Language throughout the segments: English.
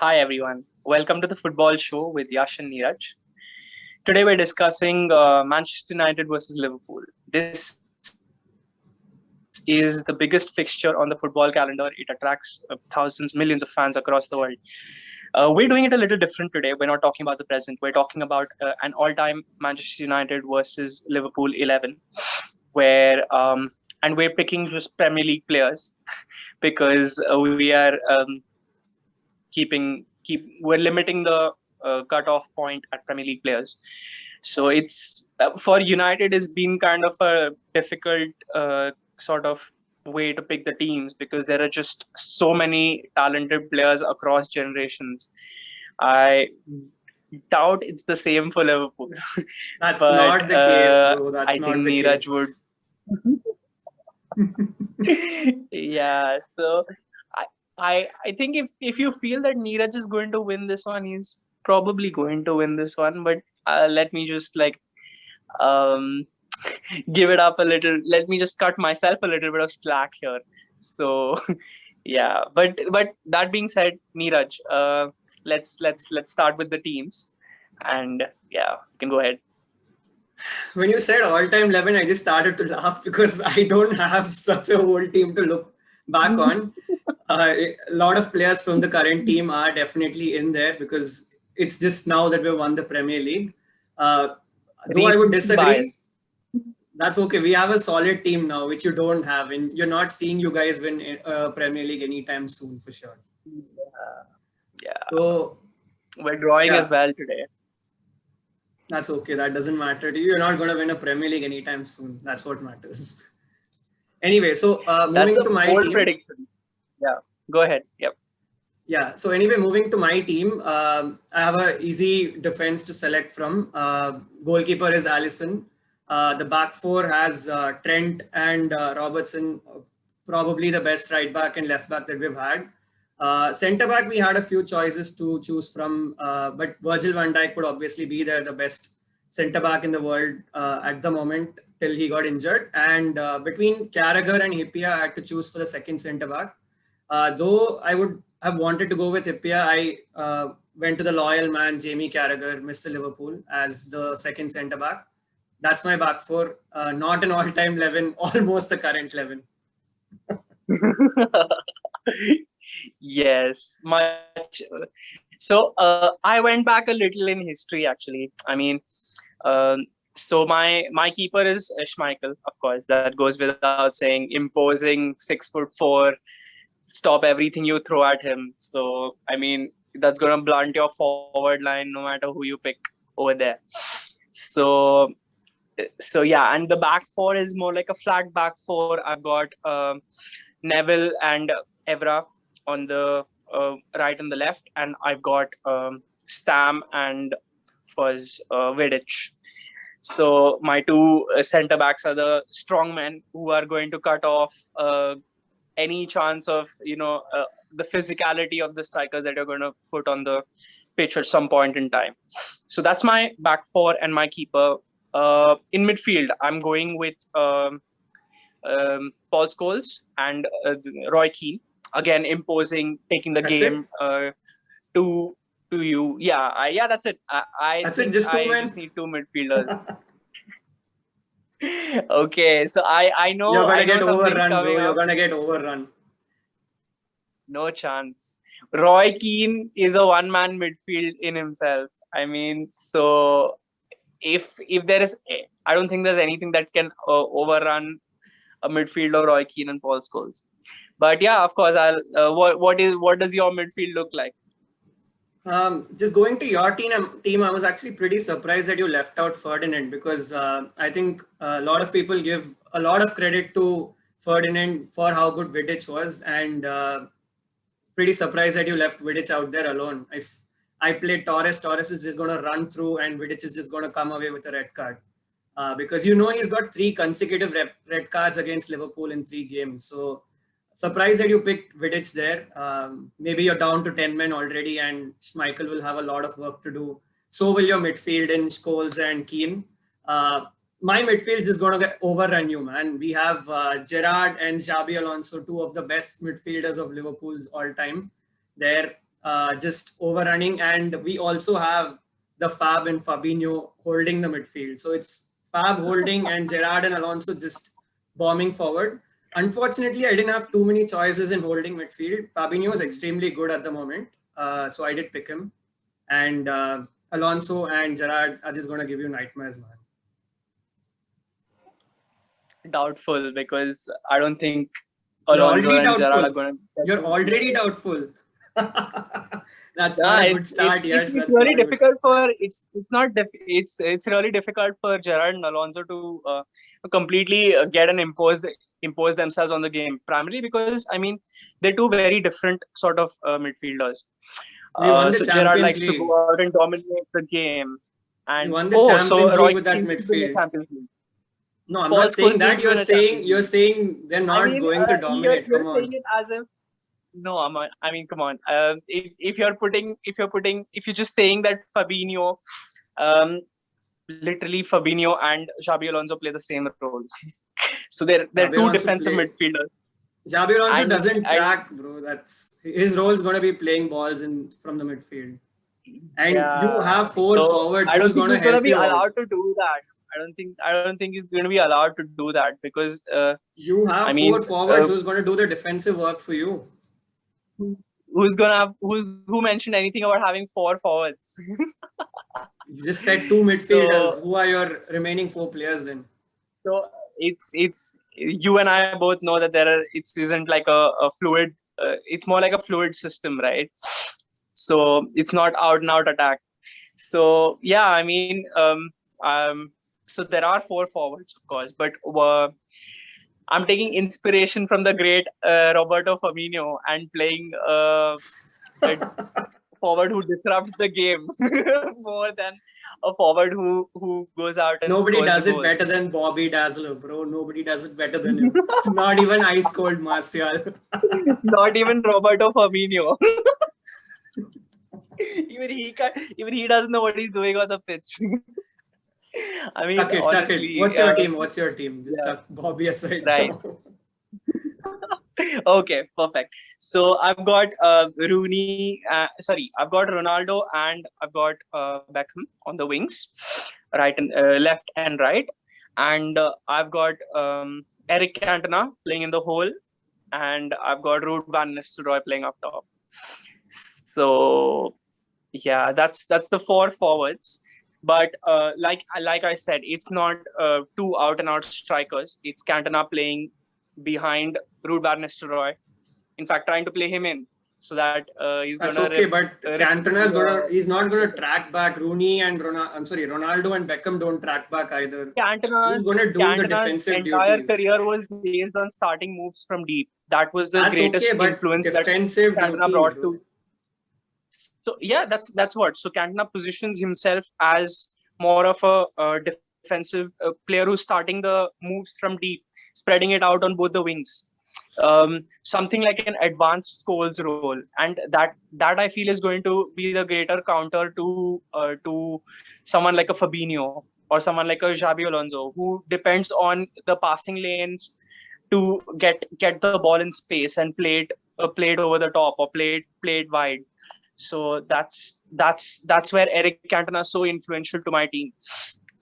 Hi everyone, welcome to the football show with Yash and Neeraj. Today we're discussing Manchester United versus Liverpool. This is the biggest fixture on the football calendar. It attracts thousands, millions of fans across the world. We're doing it a little different today. We're not talking about the present. We're talking about an all-time Manchester United versus Liverpool 11, and we're picking just Premier League players because we are we're limiting the cutoff point at Premier League players. So it's for United has been kind of a difficult sort of way to pick the teams because there are just so many talented players across generations. I doubt it's the same for Liverpool, That's but not the case, bro. I That's think not the Neeraj would. case. Yeah, so I think if you feel that Neeraj is going to win this one, he's probably going to win this one. But let me just um give it up a little. Let me just cut myself a little bit of slack here. So yeah, but that being said, Neeraj, let's start with the teams, and yeah, you can go ahead. When you said all-time 11, I just started to laugh because I don't have such a whole team to look back on. A lot of players from the current team are definitely in there because it's just now that we've won the Premier League. Though I would Recency disagree, bias. that's okay. We have a solid team now, which you don't have, and you're not seeing you guys win Premier League anytime soon for sure. Yeah, yeah, So, we're drawing as yeah, well today. that's okay. That doesn't matter to you. You're not going to win a Premier League anytime soon. That's what matters. Anyway, so That's moving a to my bold team. prediction. Yeah, go ahead. Yep. Yeah. So anyway, moving to my team, I have a easy defense to select from. Goalkeeper is Allison. The back four has Trent and Robertson, probably the best right back and left back that we've had. Centre back, we had a few choices to choose from, but Virgil van Dijk would obviously be there, the best centre back in the world at the moment till he got injured. And between Carragher and Hippier, I had to choose for the second centre back. Though I would have wanted to go with Hippier, I went to the loyal man, Jamie Carragher, Mr. Liverpool, as the second centre back. That's my back four. Not an all-time 11, almost the current 11. Yes, much. So I went back a little in history actually. I mean, so my keeper is Schmeichel, of course. That goes without saying. Imposing, 6'4", stop everything you throw at him. So I mean, that's gonna blunt your forward line no matter who you pick over there. So yeah, and the back four is more like a flat back four. I've got Neville and Evra on the right and the left, and I've got Stam and Fuzz Vidic. So my two centre backs are the strong men who are going to cut off any chance of the physicality of the strikers that you're going to put on the pitch at some point in time. So that's my back four and my keeper. In midfield, I'm going with Paul Scholes and Roy Keane. Again, imposing, taking the That's it. game to you. Yeah, that's it. I That's it. think Just two I just men. need two midfielders. Okay, so I You're know gonna get something's overrun, bro. coming You're up. gonna get overrun. No chance. Roy Keane is a one-man midfield in himself. I mean, so if there is, I don't think there's anything that can overrun a midfield of Roy Keane and Paul Scholes. But yeah, of course, I'll. What does your midfield look like? Just going to your team, I was actually pretty surprised that you left out Ferdinand because I think a lot of people give a lot of credit to Ferdinand for how good Vidic was, and pretty surprised that you left Vidic out there alone. If I played Torres is just going to run through, and Vidic is just going to come away with a red card because he's got three consecutive red cards against Liverpool in 3 games. So surprised that you picked Vidic there. Maybe you're down to 10 men already, and Schmeichel will have a lot of work to do. So will your midfield in Scholes and Keane. My midfield is going to get overrun you, man. We have Gerrard and Xabi Alonso, two of the best midfielders of Liverpool's all time. They're just overrunning. And we also have the Fab and Fabinho holding the midfield. So it's Fab holding and Gerrard and Alonso just bombing forward. Unfortunately, I didn't have too many choices in holding midfield. Fabinho is extremely good at the moment. So I did pick him. And Alonso and Gerrard are just going to give you nightmares, man. Doubtful, because I don't think Alonso and Gerrard are going to. You're already doubtful. That's not a good start. Yes, it's very difficult for it's really difficult for Gerrard and Alonso to completely get and impose themselves on the game. Primarily because they're two very different sort of midfielders. So Gerrard likes to go out and dominate the game. And you won the Champions League with that midfield. No, I'm not saying that. You're saying they're not going to dominate. You're saying it as if. No, come on. If you're just saying that Fabinho, literally Fabinho and Xabi Alonso play the same role. So they're two defensive midfielders. Xabi Alonso doesn't track, bro. That's his role is going to be playing balls from the midfield. And you have four forwards. I don't think he's going to be allowed to do that. I don't think he's going to be allowed to do that because you have four forwards who's going to do the defensive work for you. Who mentioned anything about having four forwards? You just said two midfielders. Who are your remaining four players then? So it's you and I both know that it isn't like a fluid. It's more like a fluid system, right? So it's not out and out attack. So yeah, so there are four forwards, of course, but I'm taking inspiration from the great Roberto Firmino and playing a forward who disrupts the game more than a forward who goes out and nobody does it better than Bobby Dazzler, bro. Nobody does it better than him. Not even ice cold Martial. Not even Roberto Firmino. even he doesn't know what he's doing on the pitch. Chuck it. What's your team? Just chuck Bobby aside. Right. Okay, perfect. So I've got I've got Ronaldo and I've got Beckham on the wings, right and left and right, and I've got Eric Cantona playing in the hole, and I've got Ruud van Nistelrooy playing up top. So yeah, that's the four forwards. But like I said, it's not two out and out strikers. It's Cantona playing behind Ruud van Nistelrooy. In fact, trying to play him in so that he's going to. That's okay, but Cantona's he's not going to track back. Rooney and Ronaldo and Beckham don't track back either. Who's going to do the defensive entire duties? Career was based on starting moves from deep. That was the greatest influence that Cantona brought to. So yeah, that's what. So Cantona positions himself as more of a defensive player who's starting the moves from deep, spreading it out on both the wings. Something like an advanced Scholes role, and that I feel is going to be the greater counter to someone like a Fabinho or someone like a Xabi Alonso, who depends on the passing lanes to get the ball in space and play it over the top or play it wide. So that's where Eric Cantona is so influential to my team.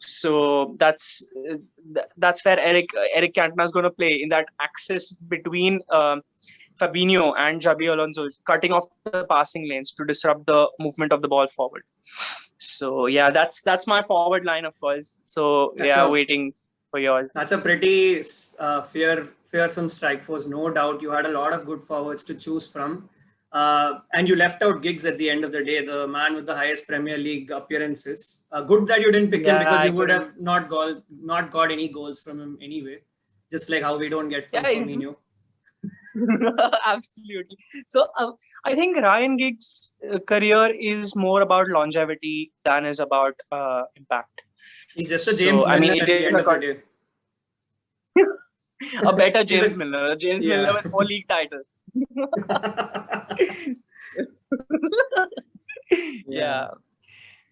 So that's where Eric Cantona is going to play, in that axis between Fabinho and Xabi Alonso, cutting off the passing lanes to disrupt the movement of the ball forward. So yeah, that's my forward line, of course. So waiting for yours. That's a pretty fearsome strike force, no doubt. You had a lot of good forwards to choose from. And you left out Giggs at the end of the day, the man with the highest Premier League appearances. Good that you didn't pick him, because you would have not got any goals from him anyway. Just like how we don't get from Firmino. Absolutely. So I think Ryan Giggs' career is more about longevity than is about impact. He's just a James Milner at the end of the day. A better James Milner. James Milner with 4 league titles. Yeah.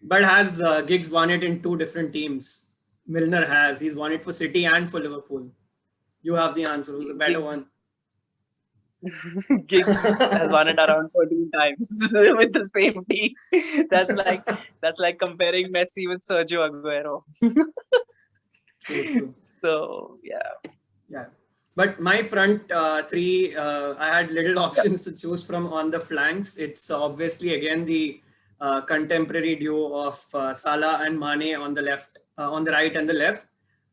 But has Giggs won it in 2 different teams? Milner has. He's won it for City and for Liverpool. You have the answer. Who's a better one? Giggs has won it around 14 times with the same team. That's like comparing Messi with Sergio Aguero. True. So yeah. Yeah. But my front three, I had little Yeah. options to choose from on the flanks. It's obviously again the contemporary duo of Salah and Mane on the left, on the right and the left.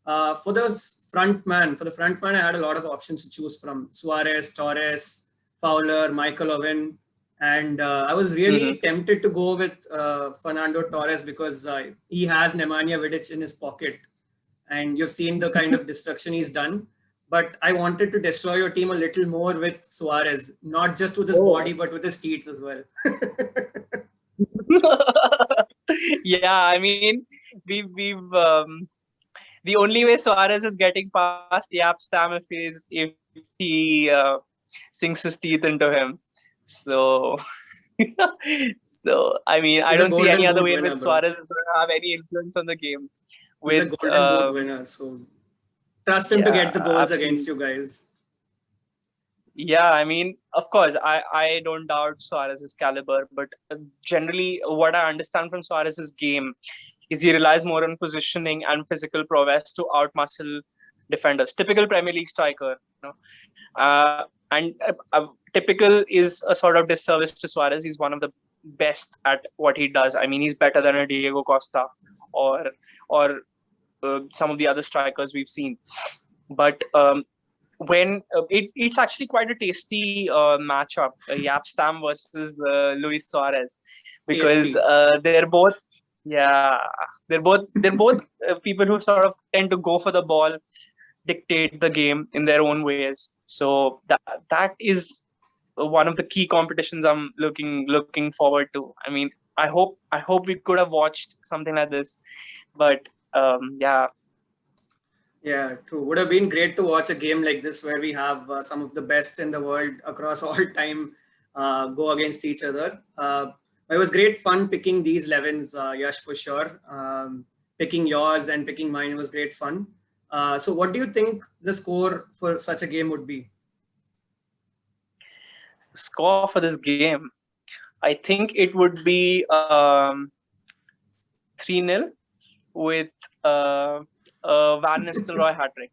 For the front man, I had a lot of options to choose from: Suarez, Torres, Fowler, Michael Owen, and I was really Mm-hmm. tempted to go with Fernando Torres because he has Nemanja Vidic in his pocket, and you've seen the kind of destruction he's done. But I wanted to destroy your team a little more with Suarez, not just with his body, Oh. but with his teeth as well. Yeah, I mean, we've the only way Suarez is getting past Yap Stam if he sinks his teeth into him. So so I mean, I He's a don't see any golden other boot way in winner, which bro. Suarez is going to have any influence on the game. He's a With golden boot winner. So trust him to yeah, get the goals against absolutely. you guys. Yeah, I mean, of course, I don't doubt Suarez's caliber, but generally, what I understand from Suarez's game is he relies more on positioning and physical prowess to outmuscle defenders. Typical Premier League striker, you know. And typical is a sort of disservice to Suarez. He's one of the best at what he does. I mean, he's better than a Diego Costa or or some of the other strikers we've seen. But when it's actually quite a tasty matchup, Yap Stam versus Luis Suarez, because Tasty. yeah, they're both people who sort of tend to go for the ball, dictate the game in their own ways. So that is one of the key competitions I'm looking forward to. I mean, I hope we could have watched something like this, but yeah. Yeah, true. Would have been great to watch a game like this where we have some of the best in the world across all time go against each other. It was great fun picking these 11s, Yash, for sure. Picking yours and picking mine was great fun. So, what do you think the score for such a game would be? Score for this game, I think it would be 3-0 with Van Nistelrooy hat trick.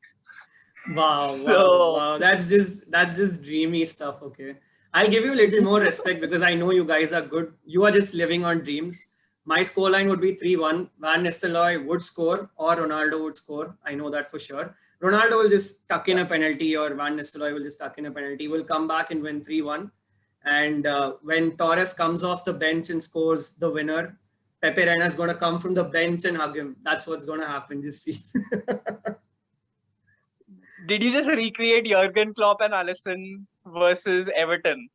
So Wow. That's just dreamy stuff. Okay, I'll give you a little more respect because I know you guys are good. You are just living on dreams. My scoreline would be 3-1. Van Nistelrooy would score or Ronaldo would score. I know that for sure. Ronaldo will just tuck in a penalty or Van Nistelrooy will just tuck in a penalty. We'll come back and win 3-1. And when Torres comes off the bench and scores the winner, Pepe Reina is going to come from the bench and hug him. That's what's going to happen. Just see. did you just recreate Jurgen Klopp and Alisson versus Everton?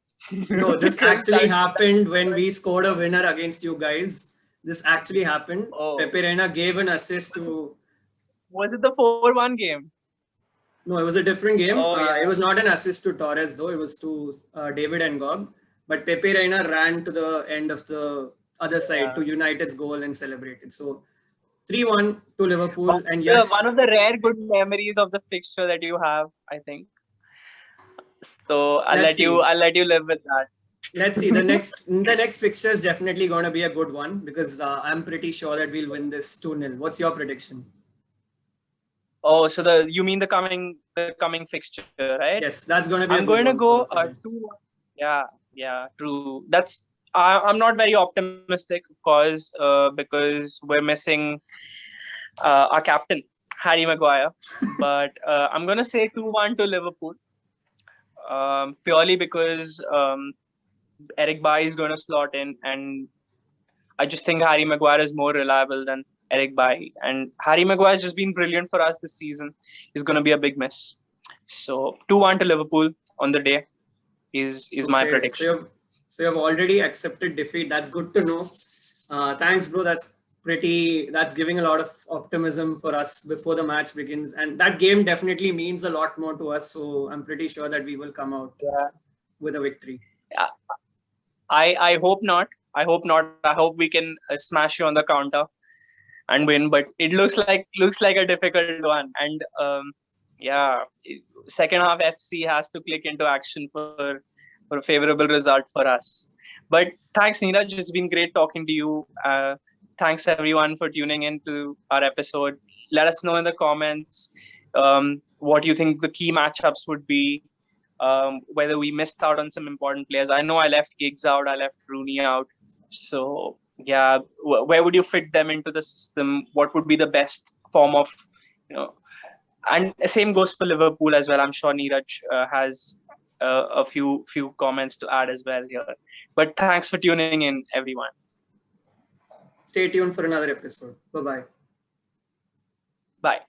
No, this Because actually that happened when we scored a winner against you guys. This actually happened. oh, Pepe Reina gave an assist to. was it the 4-1 game? No, it was a different game. Oh It yeah, was not an assist to Torres, though. It was to David and Gob. But Pepe Reina ran to the end of the other side yeah. to United's goal and celebrated. So 3-1 to One Liverpool. of And the yes, one of the rare good memories of the fixture that you have, I think. So let's see. I'll let you live with that. Let's see. The next fixture is definitely going to be a good one because I'm pretty sure that we'll win this 2-0. What's your prediction? Oh, so you mean the coming fixture, right? Yes, that's going to I'm be a going good to one go for us again. 2. Yeah, yeah, true. I'm not very optimistic, of course, because we're missing our captain, Harry Maguire. But I'm going to say 2-1 to Liverpool, purely because Eric Bailly is going to slot in, and I just think Harry Maguire is more reliable than Eric Bailly. And Harry Maguire has just been brilliant for us this season. He's going to be a big miss. So 2-1 to Liverpool on the day is my Okay, so prediction. you've already accepted defeat. That's good to know. Thanks, bro. That's giving a lot of optimism for us before the match begins, and that game definitely means a lot more to us. So I'm pretty sure that we will come out Yeah. with a victory. I hope not. I hope not. I hope we can smash you on the counter and win. But it looks like a difficult one. And Yeah, second half FC has to click into action for a favorable result for us. But thanks, Neeraj. It's been great talking to you. Thanks everyone for tuning in to our episode. Let us know in the comments what you think the key matchups would be. Whether we missed out on some important players. I know I left Giggs out. I left Rooney out. So yeah, where would you fit them into the system? What would be the best form of, you know, and same goes for Liverpool as well. I'm sure Neeraj has a few comments to add as well here. But thanks for tuning in, everyone. Stay tuned for another episode. Bye-bye. Bye.